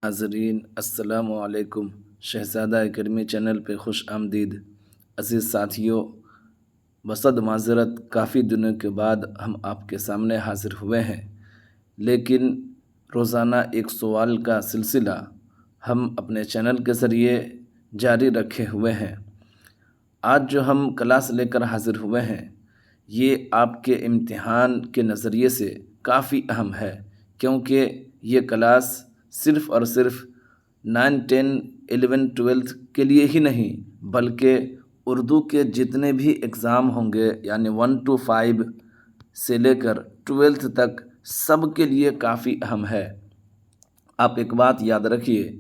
ناظرین السلام علیکم۔ شہزادہ اکیڈمی چینل پہ خوش آمدید۔ عزیز ساتھیوں، بصد معذرت کافی دنوں کے بعد ہم آپ کے سامنے حاضر ہوئے ہیں، لیکن روزانہ ایک سوال کا سلسلہ ہم اپنے چینل کے ذریعے جاری رکھے ہوئے ہیں۔ آج جو ہم کلاس لے کر حاضر ہوئے ہیں، یہ آپ کے امتحان کے نظریے سے کافی اہم ہے، کیونکہ یہ کلاس صرف اور صرف 9، 10، 11، 12 کے لیے ہی نہیں، بلکہ اردو کے جتنے بھی اگزام ہوں گے، یعنی 1 to 5 سے لے کر 12 تک، سب کے لیے کافی اہم ہے۔ آپ ایک بات یاد رکھیے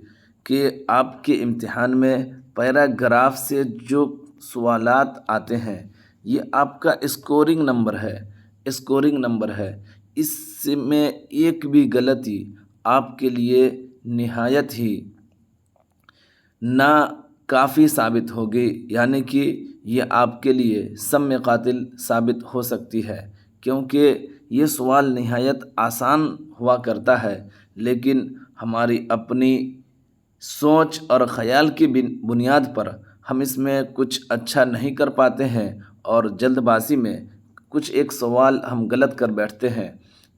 کہ آپ کے امتحان میں پیراگراف سے جو سوالات آتے ہیں، یہ آپ کا اسکورنگ نمبر ہے۔ اس میں ایک بھی غلطی آپ کے لیے نہایت ہی ناکافی ثابت ہوگی، یعنی کہ یہ آپ کے لیے سم قاتل ثابت ہو سکتی ہے، کیونکہ یہ سوال نہایت آسان ہوا کرتا ہے، لیکن ہماری اپنی سوچ اور خیال کی بنیاد پر ہم اس میں کچھ اچھا نہیں کر پاتے ہیں، اور جلد بازی میں کچھ ایک سوال ہم غلط کر بیٹھتے ہیں۔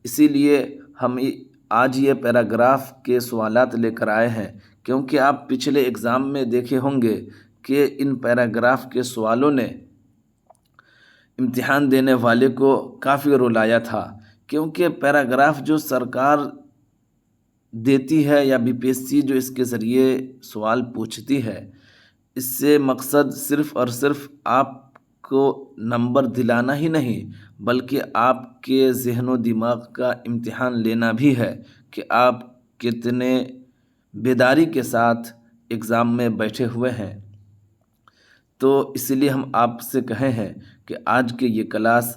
اسی لیے ہم آج یہ پیراگراف کے سوالات لے کر آئے ہیں، کیونکہ آپ پچھلے اگزام میں دیکھے ہوں گے کہ ان پیراگراف کے سوالوں نے امتحان دینے والے کو کافی رلایا تھا، کیونکہ پیراگراف جو سرکار دیتی ہے یا BPSC جو اس کے ذریعے سوال پوچھتی ہے، اس سے مقصد صرف اور صرف آپ کو نمبر دلانا ہی نہیں، بلکہ آپ کے ذہن و دماغ کا امتحان لینا بھی ہے کہ آپ کتنے بیداری کے ساتھ اگزام میں بیٹھے ہوئے ہیں۔ تو اسی لیے ہم آپ سے کہے ہیں کہ آج کے یہ کلاس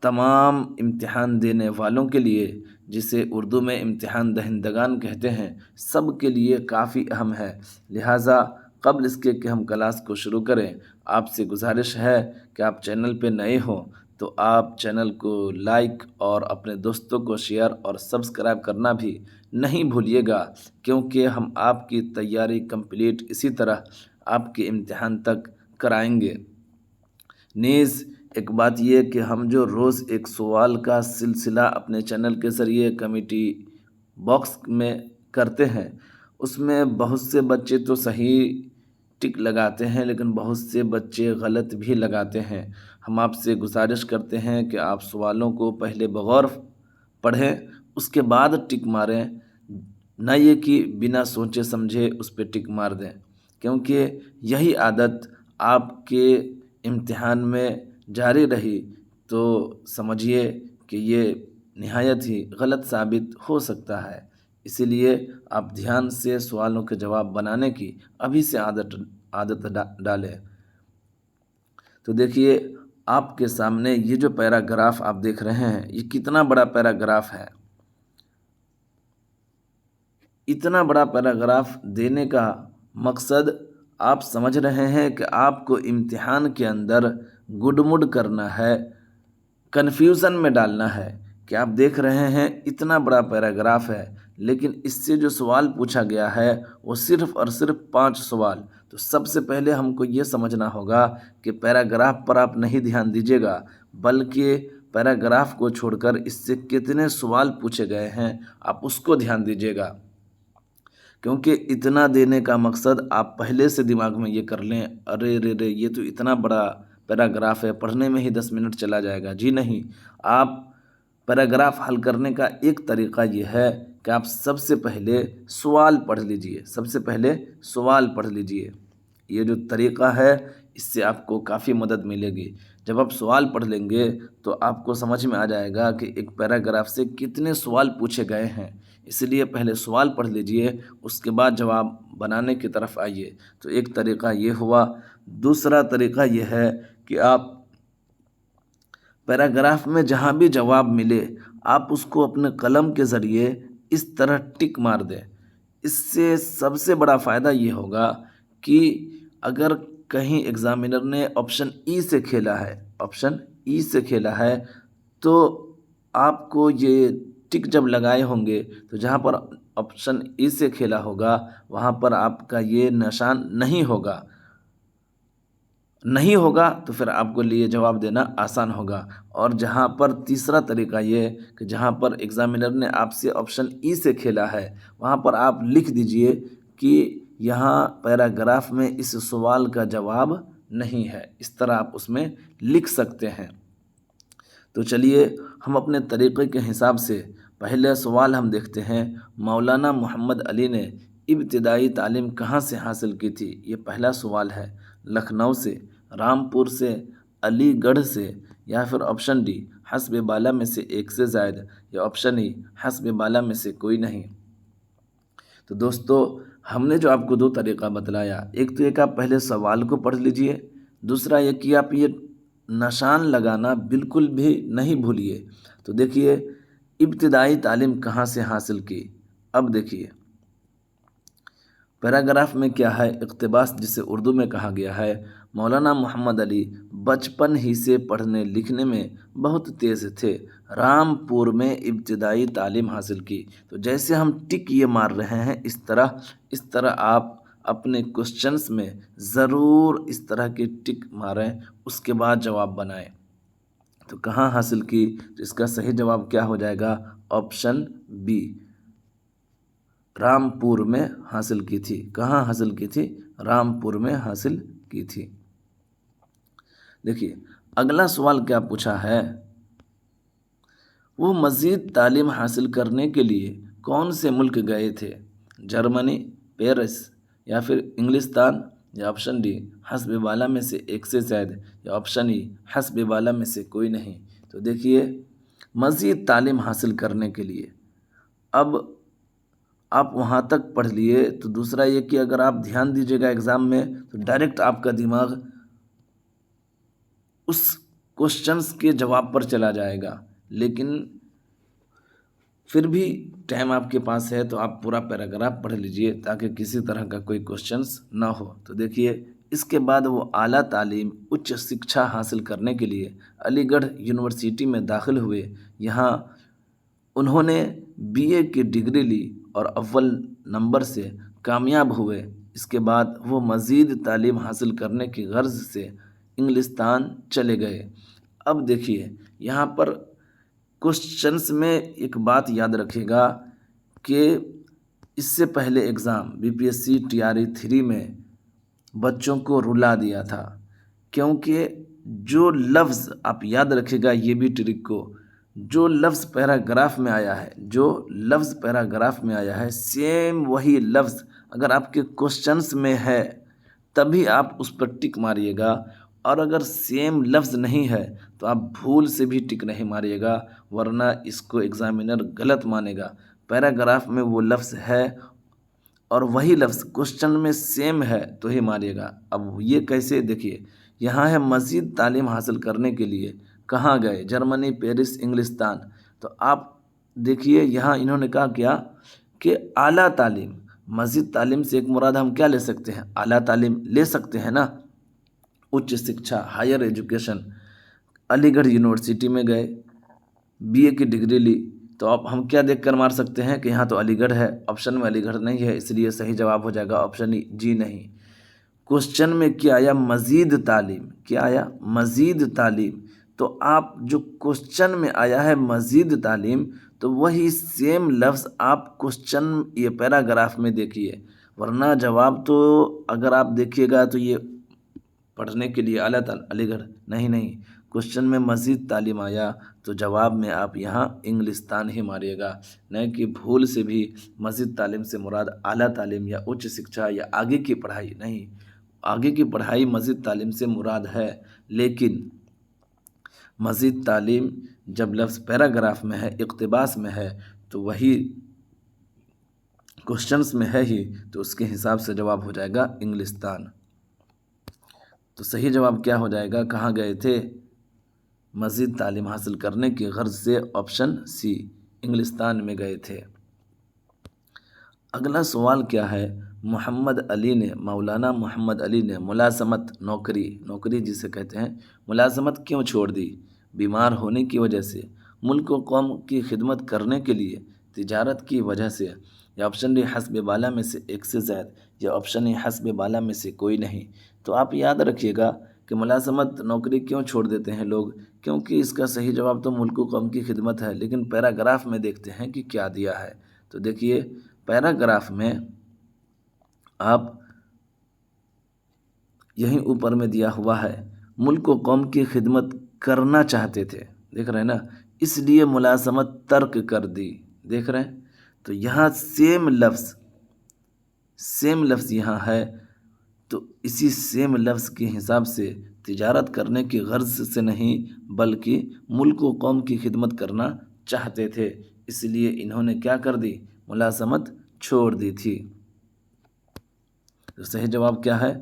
تمام امتحان دینے والوں کے لیے، جسے اردو میں امتحان دہندگان کہتے ہیں، سب کے لیے کافی اہم ہے۔ لہٰذا قبل اس کے کہ ہم کلاس کو شروع کریں، آپ سے گزارش ہے کہ آپ چینل پہ نئے ہوں تو آپ چینل کو لائک اور اپنے دوستوں کو شیئر اور سبسکرائب کرنا بھی نہیں بھولیے گا، کیونکہ ہم آپ کی تیاری کمپلیٹ اسی طرح آپ کے امتحان تک کرائیں گے۔ نیز ایک بات یہ کہ ہم جو روز ایک سوال کا سلسلہ اپنے چینل کے ذریعے کمیٹی باکس میں کرتے ہیں، اس میں بہت سے بچے تو صحیح ٹک لگاتے ہیں، لیکن بہت سے بچے غلط بھی لگاتے ہیں۔ ہم آپ سے گزارش کرتے ہیں کہ آپ سوالوں کو پہلے بغور پڑھیں، اس کے بعد ٹک ماریں، نہ یہ کہ بنا سوچے سمجھے اس پہ ٹک مار دیں، کیونکہ یہی عادت آپ کے امتحان میں جاری رہی تو سمجھیے کہ یہ نہایت ہی غلط ثابت ہو سکتا ہے۔ اسی لیے آپ دھیان سے سوالوں کے جواب بنانے کی ابھی سے عادت ڈالیں۔ تو دیکھیے، آپ کے سامنے یہ جو پیراگراف آپ دیکھ رہے ہیں، یہ کتنا بڑا پیراگراف ہے۔ اتنا بڑا پیراگراف دینے کا مقصد آپ سمجھ رہے ہیں کہ آپ کو امتحان کے اندر گڈ کرنا ہے، کنفیوژن میں ڈالنا ہے، کہ آپ دیکھ رہے ہیں اتنا بڑا پیراگراف ہے، لیکن اس سے جو سوال پوچھا گیا ہے وہ صرف اور صرف 5 سوال۔ تو سب سے پہلے ہم کو یہ سمجھنا ہوگا کہ پیراگراف پر آپ نہیں دھیان دیجیے گا، بلکہ پیراگراف کو چھوڑ کر اس سے کتنے سوال پوچھے گئے ہیں آپ اس کو دھیان دیجیے گا، کیونکہ اتنا دینے کا مقصد آپ پہلے سے دماغ میں یہ کر لیں، ارے رے رے یہ تو اتنا بڑا پیراگراف ہے، پڑھنے میں ہی 10 منٹ چلا جائے گا۔ جی نہیں، آپ پیراگراف حل کرنے کا ایک طریقہ یہ ہے کہ آپ سب سے پہلے سوال پڑھ لیجئے۔ یہ جو طریقہ ہے، اس سے آپ کو کافی مدد ملے گی۔ جب آپ سوال پڑھ لیں گے تو آپ کو سمجھ میں آ جائے گا کہ ایک پیراگراف سے کتنے سوال پوچھے گئے ہیں۔ اس لیے پہلے سوال پڑھ لیجئے، اس کے بعد جواب بنانے کی طرف آئیے۔ تو ایک طریقہ یہ ہوا۔ دوسرا طریقہ یہ ہے کہ آپ پیراگراف میں جہاں بھی جواب ملے، آپ اس کو اپنے قلم کے ذریعے اس طرح ٹک مار دیں۔ اس سے سب سے بڑا فائدہ یہ ہوگا کہ اگر کہیں ایگزامینر نے آپشن ای سے کھیلا ہے تو آپ کو یہ ٹک جب لگائے ہوں گے تو جہاں پر آپشن ای سے کھیلا ہوگا وہاں پر آپ کا یہ نشان نہیں ہوگا تو پھر آپ کو لیے جواب دینا آسان ہوگا۔ اور جہاں پر تیسرا طریقہ یہ کہ جہاں پر ایگزامینر نے آپ سے آپشن ای سے کھیلا ہے وہاں پر آپ لکھ دیجئے کہ یہاں پیراگراف میں اس سوال کا جواب نہیں ہے، اس طرح آپ اس میں لکھ سکتے ہیں۔ تو چلیے ہم اپنے طریقے کے حساب سے پہلے سوال ہم دیکھتے ہیں، مولانا محمد علی نے ابتدائی تعلیم کہاں سے حاصل کی تھی؟ یہ پہلا سوال ہے۔ لکھنؤ سے، رامپور سے، علی گڑھ سے، یا پھر آپشن ڈی حسب بالا میں سے ایک سے زائد، یا آپشن ای حسب بالا میں سے کوئی نہیں۔ تو دوستو ہم نے جو آپ کو دو طریقہ بتلایا، ایک تو یہ کہ آپ پہلے سوال کو پڑھ لیجئے، دوسرا یہ کہ آپ یہ نشان لگانا بالکل بھی نہیں بھولیے۔ تو دیکھیے ابتدائی تعلیم کہاں سے حاصل کی، اب دیکھیے پیراگراف میں کیا ہے، اقتباس جسے اردو میں کہا گیا ہے، مولانا محمد علی بچپن ہی سے پڑھنے لکھنے میں بہت تیز تھے، رامپور میں ابتدائی تعلیم حاصل کی۔ تو جیسے ہم ٹک یہ مار رہے ہیں اس طرح آپ اپنے کوشچنس میں ضرور اس طرح کے ٹک ماریں، اس کے بعد جواب بنائیں۔ تو کہاں حاصل کی؟ تو اس کا صحیح جواب کیا ہو جائے گا؟ آپشن بی، رامپور میں حاصل کی تھی۔ کہاں حاصل کی تھی؟ رامپور میں حاصل کی تھی۔ دیکھیے اگلا سوال کیا پوچھا ہے، وہ مزید تعلیم حاصل کرنے کے لیے کون سے ملک گئے تھے؟ جرمنی، پیرس، یا پھر انگلستان، یا آپشن ڈی حسب بالا میں سے ایک سے زائد، یا آپشن ای حسب بالا میں سے کوئی نہیں۔ تو دیکھیے مزید تعلیم حاصل کرنے کے لیے، اب آپ وہاں تک پڑھ لیے، تو دوسرا یہ کہ اگر آپ دھیان دیجیے گا ایگزام میں تو ڈائریکٹ آپ کا دماغ اس کوشچنس کے جواب پر چلا جائے گا، لیکن پھر بھی ٹائم آپ کے پاس ہے تو آپ پورا پیراگراف پڑھ لیجئے تاکہ کسی طرح کا کوئی کوشچنس نہ ہو۔ تو دیکھیے اس کے بعد وہ اعلیٰ تعلیم اچ شکچھا حاصل کرنے کے لیے علی گڑھ یونیورسٹی میں داخل ہوئے، یہاں انہوں نے بی اے کی ڈگری لی اور اول نمبر سے کامیاب ہوئے۔ اس کے بعد وہ مزید تعلیم حاصل کرنے کی غرض سے انگلستان چلے گئے۔ اب دیکھیے یہاں پر کوشچنس میں ایک بات یاد رکھیے گا کہ اس سے پہلے ایگزام BPSC TRE 3 میں بچوں کو رلا دیا تھا، کیونکہ جو لفظ آپ یاد رکھیے گا، یہ بھی ٹرک کو، جو لفظ پیراگراف میں آیا ہے سیم وہی لفظ اگر آپ کے کوشچنس میں ہے تبھی آپ اس پر ٹک ماریے گا، اور اگر سیم لفظ نہیں ہے تو آپ بھول سے بھی ٹک نہیں ماریے گا، ورنہ اس کو ایگزامینر غلط مانے گا۔ پیراگراف میں وہ لفظ ہے اور وہی لفظ کوشچن میں سیم ہے تو ہی ماریے گا۔ اب یہ کیسے؟ دیکھیے یہاں ہے مزید تعلیم حاصل کرنے کے لیے کہاں گئے؟ جرمنی، پیرس، انگلستان۔ تو آپ دیکھیے یہاں انہوں نے کہا کیا کہ اعلیٰ تعلیم، مزید تعلیم سے ایک مراد ہم کیا لے سکتے ہیں؟ اعلیٰ تعلیم لے سکتے ہیں نا، اچ شکچھا، ہائر ایجوکیشن۔ علی گڑھ یونیورسٹی میں گئے، بی اے کی ڈگری لی، تو اب ہم کیا دیکھ کر مار سکتے ہیں کہ یہاں تو علی گڑھ ہے، آپشن میں علی گڑھ نہیں ہے، اس لیے صحیح جواب ہو جائے گا آپشن جی نہیں۔ کوشچن میں کیا آیا؟ مزید تعلیم۔ کیا آیا؟ مزید تعلیم۔ تو آپ جو کوشچن میں آیا ہے مزید تعلیم، تو وہی سیم لفظ آپ کوشچن یہ پیراگراف میں دیکھیے، ورنہ جواب تو اگر آپ دیکھیے گا تو یہ پڑھنے کے لیے علی گڑھ نہیں، کوشچن میں مزید تعلیم آیا تو جواب میں آپ یہاں انگلستان ہی ماریے گا، نہ کہ بھول سے بھی مزید تعلیم سے مراد اعلیٰ تعلیم یا اچ شکچھا یا آگے کی پڑھائی نہیں۔ آگے کی پڑھائی مزید تعلیم سے مراد ہے، لیکن مزید تعلیم جب لفظ پیراگراف میں ہے، اقتباس میں ہے، تو وہی کوشچنس میں ہے ہی، تو اس کے حساب سے جواب ہو جائے گا انگلستان۔ تو صحیح جواب کیا ہو جائے گا؟ کہاں گئے تھے؟ مزید تعلیم حاصل کرنے کی غرض سے آپشن سی، انگلستان میں گئے تھے۔ اگلا سوال کیا ہے، مولانا محمد علی نے ملازمت، نوکری جسے کہتے ہیں، ملازمت کیوں چھوڑ دی؟ بیمار ہونے کی وجہ سے، ملک و قوم کی خدمت کرنے کے لیے، تجارت کی وجہ سے، یا آپشن ڈی حسب بالا میں سے ایک سے زائد، یا آپشن ای حسب بالا میں سے کوئی نہیں۔ تو آپ یاد رکھیے گا کہ ملازمت نوکری کیوں چھوڑ دیتے ہیں لوگ، کیونکہ اس کا صحیح جواب تو ملک و قوم کی خدمت ہے، لیکن پیراگراف میں دیکھتے ہیں کہ کیا دیا ہے۔ تو دیکھیے پیراگراف میں آپ یہیں اوپر میں دیا ہوا ہے، ملک و قوم کی خدمت کرنا چاہتے تھے، دیکھ رہے ہیں نا، اس لیے ملازمت ترک کر دی، دیکھ رہے ہیں۔ تو یہاں سیم لفظ یہاں ہے، تو اسی سیم لفظ کے حساب سے تجارت کرنے کی غرض سے نہیں بلکہ ملک و قوم کی خدمت کرنا چاہتے تھے، اس لیے انہوں نے کیا کر دی، ملازمت چھوڑ دی تھی۔ تو صحیح جواب کیا ہے؟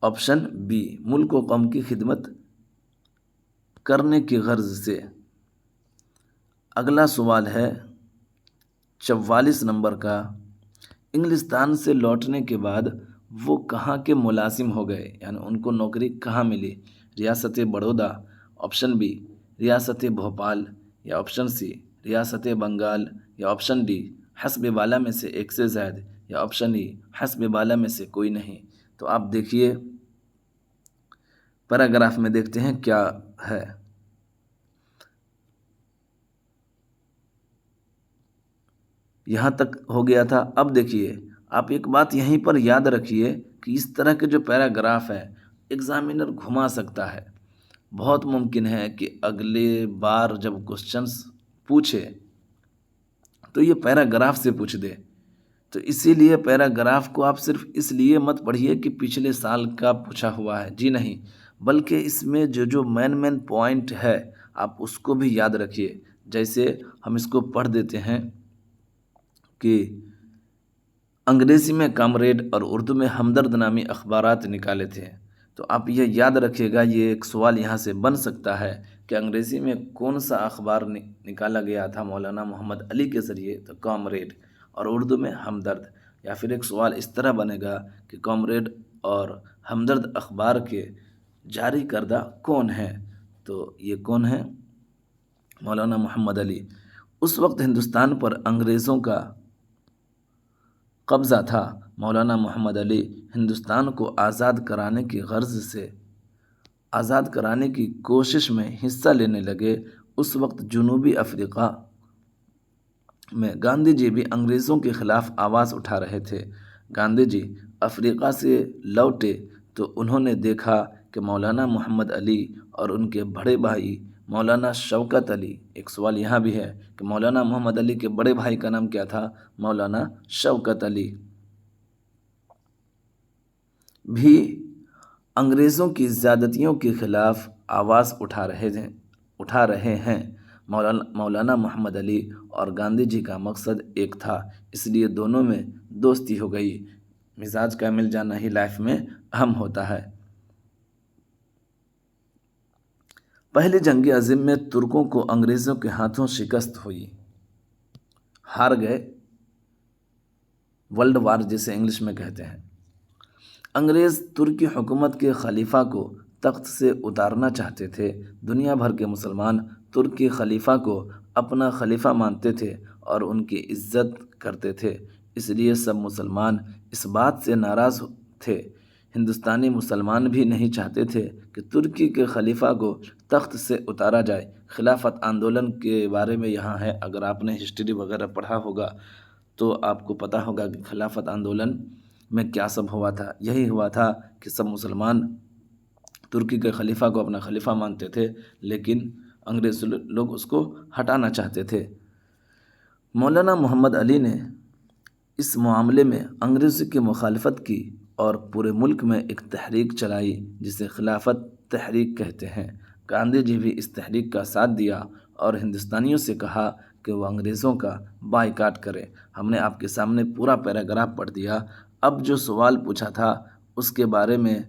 آپشن بی، ملک و قوم کی خدمت کرنے کی غرض سے۔ اگلا سوال ہے 44 نمبر کا، انگلستان سے لوٹنے کے بعد وہ کہاں کے ملازم ہو گئے، یعنی ان کو نوکری کہاں ملی؟ ریاست بڑودہ، آپشن بی ریاست بھوپال، یا آپشن سی ریاست بنگال، یا آپشن ڈی حسب بالا میں سے ایک سے زائد، یا آپشن ای حسب بالا میں سے کوئی نہیں۔ تو آپ دیکھیے پیراگراف میں دیکھتے ہیں کیا ہے۔ یہاں تک ہو گیا تھا۔ اب دیکھیے آپ ایک بات یہیں پر یاد رکھیے کہ اس طرح کے جو پیراگراف ہے ایگزامینر گھما سکتا ہے، بہت ممکن ہے کہ اگلے بار جب کوشچنس پوچھے تو یہ پیراگراف سے پوچھ دے۔ تو اسی لیے پیراگراف کو آپ صرف اس لیے مت پڑھیے کہ پچھلے سال کا پوچھا ہوا ہے، جی نہیں، بلکہ اس میں جو مین پوائنٹ ہے آپ اس کو بھی یاد رکھیے۔ جیسے ہم اس کو پڑھ دیتے ہیں کہ انگریزی میں کامریڈ اور اردو میں ہمدرد نامی اخبارات نکالے تھے۔ تو آپ یہ یاد رکھیے گا، یہ ایک سوال یہاں سے بن سکتا ہے کہ انگریزی میں کون سا اخبار نکالا گیا تھا مولانا محمد علی کے ذریعے، تو کامریڈ، اور اردو میں ہمدرد۔ یا پھر ایک سوال اس طرح بنے گا کہ کامریڈ اور ہمدرد اخبار کے جاری کردہ کون ہیں، تو یہ کون ہیں؟ مولانا محمد علی۔ اس وقت ہندوستان پر انگریزوں کا قبضہ تھا۔ مولانا محمد علی ہندوستان کو آزاد کرانے کی غرض سے آزاد کرانے کی کوشش میں حصہ لینے لگے۔ اس وقت جنوبی افریقہ میں گاندھی جی بھی انگریزوں کے خلاف آواز اٹھا رہے تھے۔ گاندھی جی افریقہ سے لوٹے تو انہوں نے دیکھا کہ مولانا محمد علی اور ان کے بڑے بھائی مولانا شوکت علی، ایک سوال یہاں بھی ہے کہ مولانا محمد علی کے بڑے بھائی کا نام کیا تھا؟ مولانا شوکت علی، بھی انگریزوں کی زیادتیوں کے خلاف آواز اٹھا رہے ہیں۔ مولانا محمد علی اور گاندھی جی کا مقصد ایک تھا، اس لیے دونوں میں دوستی ہو گئی۔ مزاج کا مل جانا ہی لائف میں اہم ہوتا ہے۔ پہلی جنگ عظیم میں ترکوں کو انگریزوں کے ہاتھوں شکست ہوئی، ہار گئے، ورلڈ وار جسے انگلش میں کہتے ہیں۔ انگریز ترکی حکومت کے خلیفہ کو تخت سے اتارنا چاہتے تھے۔ دنیا بھر کے مسلمان ترکی خلیفہ کو اپنا خلیفہ مانتے تھے اور ان کی عزت کرتے تھے، اس لیے سب مسلمان اس بات سے ناراض تھے۔ ہندوستانی مسلمان بھی نہیں چاہتے تھے کہ ترکی کے خلیفہ کو تخت سے اتارا جائے۔ خلافت آندولن کے بارے میں یہاں ہے، اگر آپ نے ہسٹری وغیرہ پڑھا ہوگا تو آپ کو پتہ ہوگا کہ خلافت آندولن میں کیا سب ہوا تھا۔ یہی ہوا تھا کہ سب مسلمان ترکی کے خلیفہ کو اپنا خلیفہ مانتے تھے، لیکن انگریز لوگ اس کو ہٹانا چاہتے تھے۔ مولانا محمد علی نے اس معاملے میں انگریزوں کی مخالفت کی اور پورے ملک میں ایک تحریک چلائی جسے خلافت تحریک کہتے ہیں۔ گاندھی جی بھی اس تحریک کا ساتھ دیا اور ہندوستانیوں سے کہا کہ وہ انگریزوں کا بائیکاٹ کرے۔ ہم نے آپ کے سامنے پورا پیراگراف پڑھ دیا۔ اب جو سوال پوچھا تھا اس کے بارے میں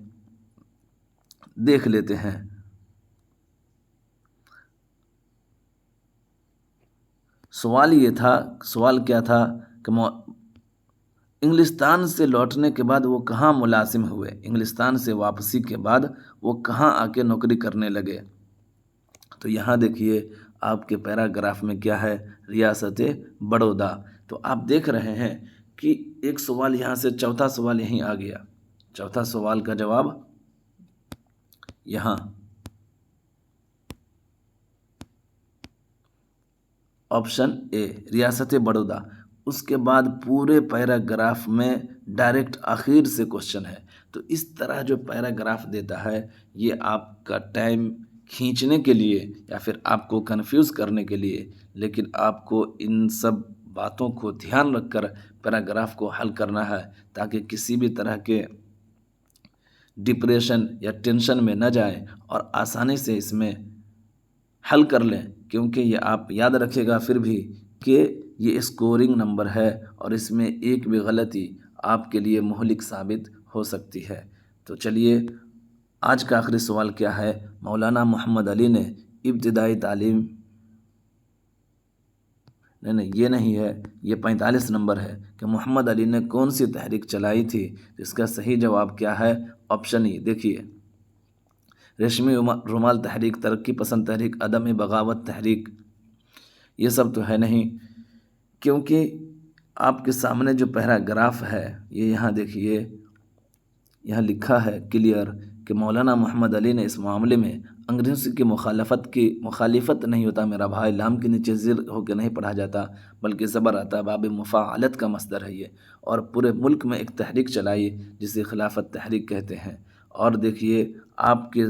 دیکھ لیتے ہیں۔ سوال کیا تھا کہ انگلستان سے لوٹنے کے بعد وہ کہاں ملازم ہوئے، انگلستان سے واپسی کے بعد وہ کہاں آ کے نوکری کرنے لگے؟ تو یہاں دیکھیے آپ کے پیراگراف میں کیا ہے، ریاست بڑودہ۔ تو آپ دیکھ رہے ہیں کہ ایک سوال یہاں سے چوتھا سوال یہیں آ گیا. چوتھا سوال کا جواب یہاں آپشن اے ریاست بڑودہ. اس کے بعد پورے پیراگراف میں ڈائریکٹ آخر سے کوشچن ہے. تو اس طرح جو پیراگراف دیتا ہے یہ آپ کا ٹائم کھینچنے کے لیے یا پھر آپ کو کنفیوز کرنے کے لیے، لیکن آپ کو ان سب باتوں کو دھیان رکھ کر پیراگراف کو حل کرنا ہے تاکہ کسی بھی طرح کے ڈپریشن یا ٹینشن میں نہ جائیں اور آسانی سے اس میں حل کر لیں. کیونکہ یہ آپ یاد رکھے گا پھر بھی کہ یہ اسکورنگ نمبر ہے اور اس میں ایک بھی غلطی آپ کے لیے مہلک ثابت ہو سکتی ہے. تو چلیے آج کا آخری سوال کیا ہے. مولانا محمد علی نے ابتدائی تعلیم، نہیں یہ نہیں ہے، یہ 45 نمبر ہے کہ محمد علی نے کون سی تحریک چلائی تھی. اس کا صحیح جواب کیا ہے؟ آپشن ای. دیکھیے ریشمی رومال تحریک، ترقی پسند تحریک، عدم بغاوت تحریک، یہ سب تو ہے نہیں. کیونکہ آپ کے سامنے جو پیراگراف ہے یہ یہاں دیکھیے، یہاں لکھا ہے کلیئر کہ مولانا محمد علی نے اس معاملے میں انگریزی کی مخالفت نہیں ہوتا میرا بھائی، لام کے نیچے زیر ہو کے نہیں پڑھا جاتا بلکہ زبر آتا، باب مفاعلت کا مصدر ہے یہ. اور پورے ملک میں ایک تحریک چلائی جسے خلافت تحریک کہتے ہیں. اور دیکھیے آپ کے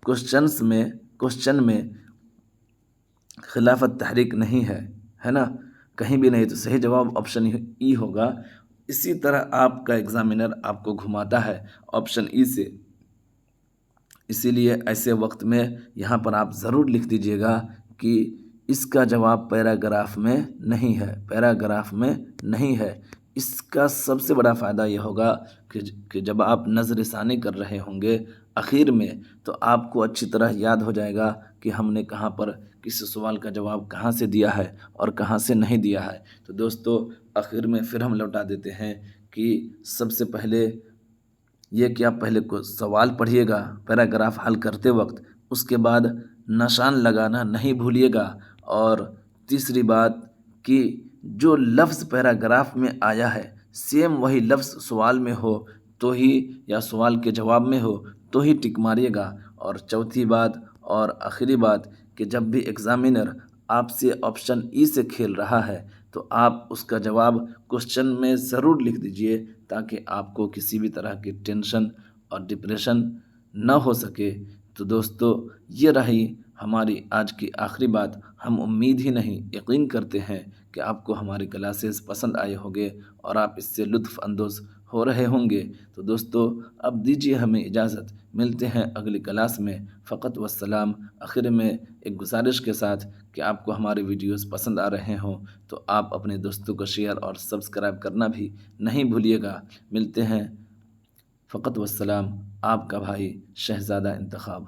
کوشچن میں خلافت تحریک نہیں ہے نا، کہیں بھی نہیں. تو صحیح جواب آپشن ای ہوگا. اسی طرح آپ کا ایگزامینر آپ کو گھماتا ہے آپشن ای سے. اسی لیے ایسے وقت میں یہاں پر آپ ضرور لکھ دیجئے گا کہ اس کا جواب پیراگراف میں نہیں ہے. اس کا سب سے بڑا فائدہ یہ ہوگا کہ جب آپ نظر ثانی کر رہے ہوں گے اخیر میں تو آپ کو اچھی طرح یاد ہو جائے گا کہ ہم نے کہاں پر کس سوال کا جواب کہاں سے دیا ہے اور کہاں سے نہیں دیا ہے. تو دوستو آخر میں پھر ہم لوٹا دیتے ہیں کہ سب سے پہلے یہ کہ آپ پہلے کو سوال پڑھیے گا پیراگراف حل کرتے وقت، اس کے بعد نشان لگانا نہیں بھولیے گا. اور تیسری بات کہ جو لفظ پیراگراف میں آیا ہے سیم وہی لفظ سوال میں ہو تو ہی، یا سوال کے جواب میں ہو تو ہی ٹک ماریے گا. اور چوتھی بات اور آخری بات کہ جب بھی ایگزامینر آپ سے آپشن ای سے کھیل رہا ہے تو آپ اس کا جواب کوشچن میں ضرور لکھ دیجئے تاکہ آپ کو کسی بھی طرح کی ٹینشن اور ڈپریشن نہ ہو سکے. تو دوستو یہ رہی ہماری آج کی آخری بات. ہم امید ہی نہیں یقین کرتے ہیں کہ آپ کو ہماری کلاسز پسند آئے ہوں گے اور آپ اس سے لطف اندوز ہو رہے ہوں گے. تو دوستو اب دیجیے ہمیں اجازت، ملتے ہیں اگلی کلاس میں. فقط والسلام. آخر میں ایک گزارش کے ساتھ کہ آپ کو ہمارے ویڈیوز پسند آ رہے ہوں تو آپ اپنے دوستوں کو شیئر اور سبسکرائب کرنا بھی نہیں بھولیے گا. ملتے ہیں. فقط والسلام. آپ کا بھائی شہزادہ انتخاب.